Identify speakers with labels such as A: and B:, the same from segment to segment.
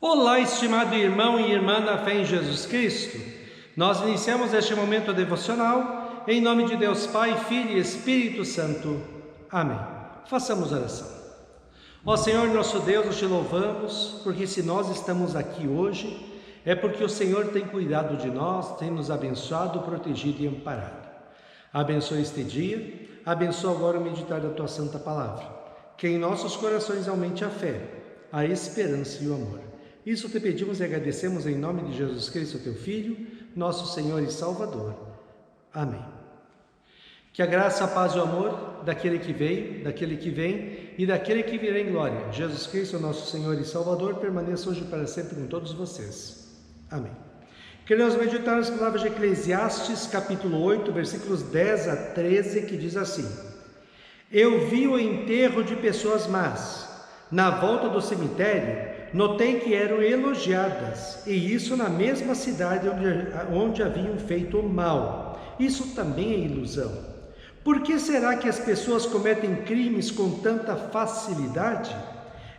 A: Olá, estimado irmão e irmã na fé em Jesus Cristo. Nós iniciamos este momento devocional em nome de Deus Pai, Filho e Espírito Santo. Amém. Façamos oração. Ó Senhor nosso Deus, nós te louvamos, porque se nós estamos aqui hoje, é porque o Senhor tem cuidado de nós, tem nos abençoado, protegido e amparado. Abençoa este dia, abençoa agora o meditar da Tua Santa Palavra, que em nossos corações aumente a fé, a esperança e o amor. Isso te pedimos e agradecemos em nome de Jesus Cristo, Teu Filho, nosso Senhor e Salvador. Amém. Que a graça, a paz e o amor daquele que veio, daquele que vem e daquele que virá em glória, Jesus Cristo, nosso Senhor e Salvador, permaneça hoje e para sempre com todos vocês. Amém. Queremos meditar nas palavras de Eclesiastes, capítulo 8, versículos 10 a 13, que diz assim: Eu vi o enterro de pessoas más. Na volta do cemitério, notei que eram elogiadas, e isso na mesma cidade onde haviam feito o mal. Isso também é ilusão. Por que será que as pessoas cometem crimes com tanta facilidade?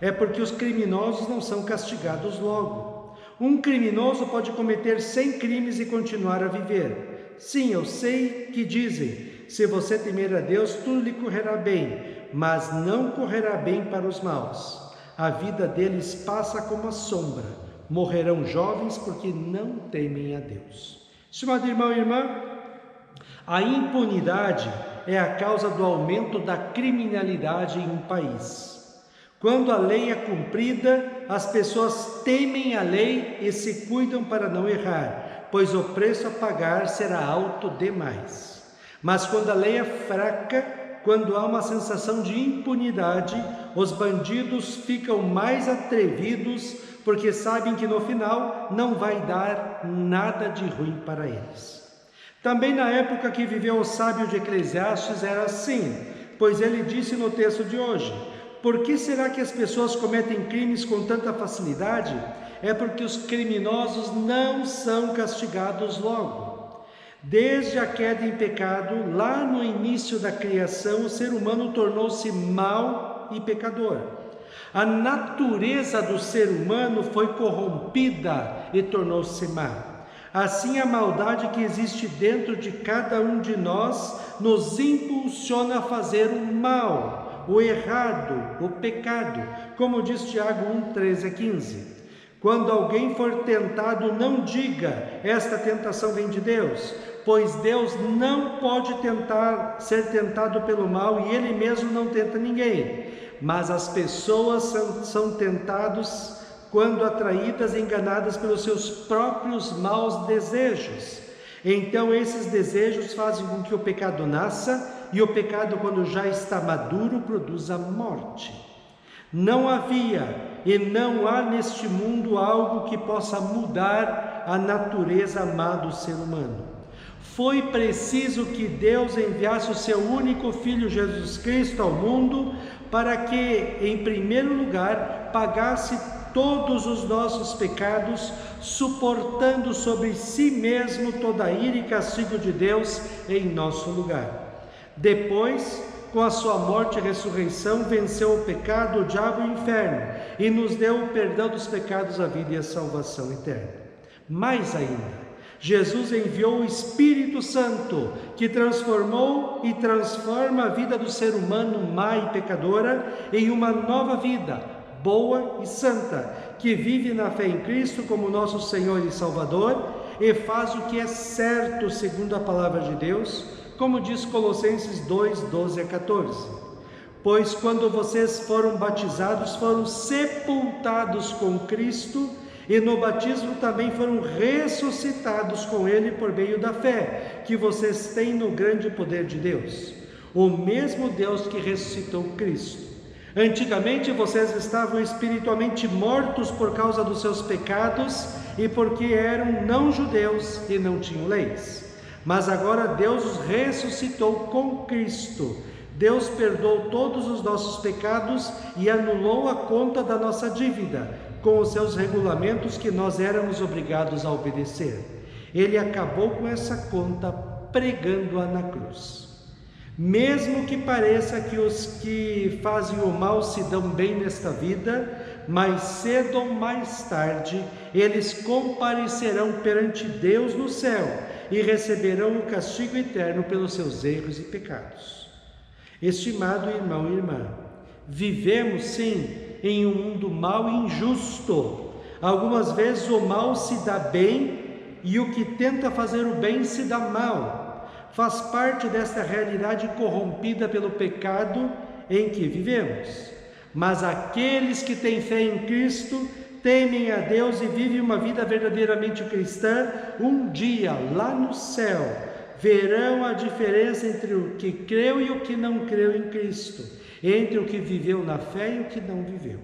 A: É porque os criminosos não são castigados logo. Um criminoso pode cometer 100 crimes e continuar a viver. Sim, eu sei que dizem, se você temer a Deus, tudo lhe correrá bem, mas não correrá bem para os maus. A vida deles passa como a sombra, morrerão jovens porque não temem a Deus. Estimado irmão e irmã, a impunidade é a causa do aumento da criminalidade em um país. Quando a lei é cumprida, as pessoas temem a lei e se cuidam para não errar, pois o preço a pagar será alto demais. Mas quando a lei é fraca, quando há uma sensação de impunidade, os bandidos ficam mais atrevidos, porque sabem que no final não vai dar nada de ruim para eles. Também na época que viveu o sábio de Eclesiastes era assim, pois ele disse no texto de hoje: por que será que as pessoas cometem crimes com tanta facilidade? É porque os criminosos não são castigados logo. Desde a queda em pecado, lá no início da criação, o ser humano tornou-se mau e pecador. A natureza do ser humano foi corrompida e tornou-se má. Assim, a maldade que existe dentro de cada um de nós nos impulsiona a fazer o mal, o errado, o pecado, como diz Tiago 1, 13 a 15. Quando alguém for tentado, não diga, esta tentação vem de Deus, pois Deus não pode ser tentado pelo mal e Ele mesmo não tenta ninguém. Mas as pessoas são tentadas quando atraídas e enganadas pelos seus próprios maus desejos. Então esses desejos fazem com que o pecado nasça, e o pecado, quando já está maduro, produz a morte. Não havia e não há neste mundo algo que possa mudar a natureza má do ser humano. Foi preciso que Deus enviasse o seu único Filho Jesus Cristo ao mundo para que, em primeiro lugar, pagasse todos os nossos pecados, suportando sobre si mesmo toda a ira e castigo de Deus em nosso lugar. Depois, com a sua morte e ressurreição, venceu o pecado, o diabo e o inferno, e nos deu o perdão dos pecados, a vida e a salvação eterna. Mais ainda, Jesus enviou o Espírito Santo, que transformou e transforma a vida do ser humano má e pecadora em uma nova vida, boa e santa, que vive na fé em Cristo como nosso Senhor e Salvador, e faz o que é certo segundo a palavra de Deus, como diz Colossenses 2, 12 a 14. Pois quando vocês foram batizados, foram sepultados com Cristo, e no batismo também foram ressuscitados com Ele por meio da fé, que vocês têm no grande poder de Deus. O mesmo Deus que ressuscitou Cristo. Antigamente vocês estavam espiritualmente mortos por causa dos seus pecados, e porque eram não-judeus e não tinham leis. Mas agora Deus os ressuscitou com Cristo. Deus perdoou todos os nossos pecados e anulou a conta da nossa dívida, com os seus regulamentos que nós éramos obrigados a obedecer. Ele acabou com essa conta pregando-a na cruz. Mesmo que pareça que os que fazem o mal se dão bem nesta vida, mais cedo ou mais tarde, eles comparecerão perante Deus no céu e receberão o castigo eterno pelos seus erros e pecados. Estimado irmão e irmã, vivemos sim em um mundo mau e injusto. Algumas vezes o mal se dá bem e o que tenta fazer o bem se dá mal. Faz parte desta realidade corrompida pelo pecado em que vivemos. Mas aqueles que têm fé em Cristo, temem a Deus e vivem uma vida verdadeiramente cristã, um dia lá no céu verão a diferença entre o que creu e o que não creu em Cristo, entre o que viveu na fé e o que não viveu.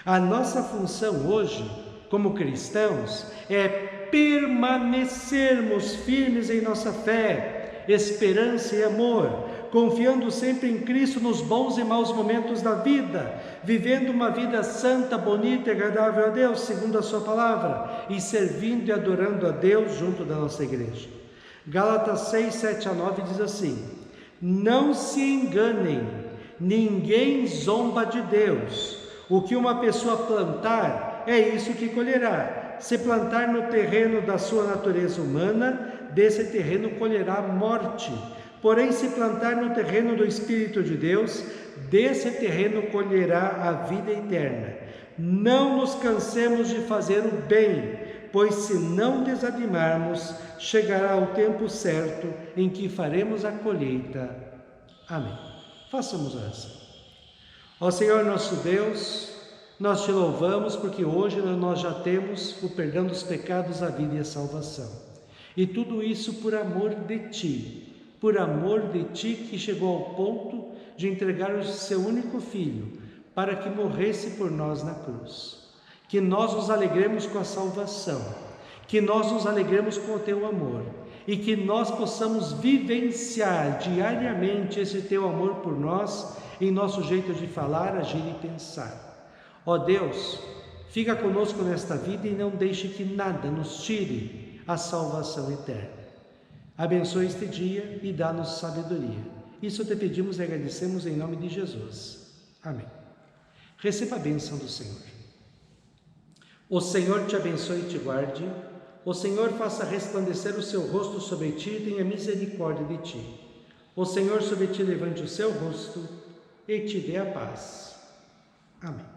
A: A nossa função hoje, como cristãos, é permanecermos firmes em nossa fé, esperança e amor, confiando sempre em Cristo nos bons e maus momentos da vida, vivendo uma vida santa, bonita e agradável a Deus, segundo a sua palavra, e servindo e adorando a Deus junto da nossa igreja. Gálatas 6, 7 a 9 diz assim: não se enganem, ninguém zomba de Deus. O que uma pessoa plantar, é isso que colherá. Se plantar no terreno da sua natureza humana, desse terreno colherá morte. Porém, se plantar no terreno do Espírito de Deus, desse terreno colherá a vida eterna. Não nos cansemos de fazer o bem, pois se não desanimarmos, chegará o tempo certo em que faremos a colheita. Amém. Façamos oração. Ó Senhor nosso Deus, nós te louvamos porque hoje nós já temos o perdão dos pecados, a vida e a salvação. E tudo isso por amor de Ti, que chegou ao ponto de entregar o seu único Filho para que morresse por nós na cruz. Que nós nos alegremos com a salvação, que nós nos alegremos com o Teu amor e que nós possamos vivenciar diariamente esse Teu amor por nós em nosso jeito de falar, agir e pensar. Ó Deus, fica conosco nesta vida e não deixe que nada nos tire a salvação eterna. Abençoe este dia e dá-nos sabedoria. Isso te pedimos e agradecemos em nome de Jesus. Amém. Receba a bênção do Senhor. O Senhor te abençoe e te guarde. O Senhor faça resplandecer o seu rosto sobre ti e tenha misericórdia de ti. O Senhor sobre ti levante o seu rosto e te dê a paz. Amém.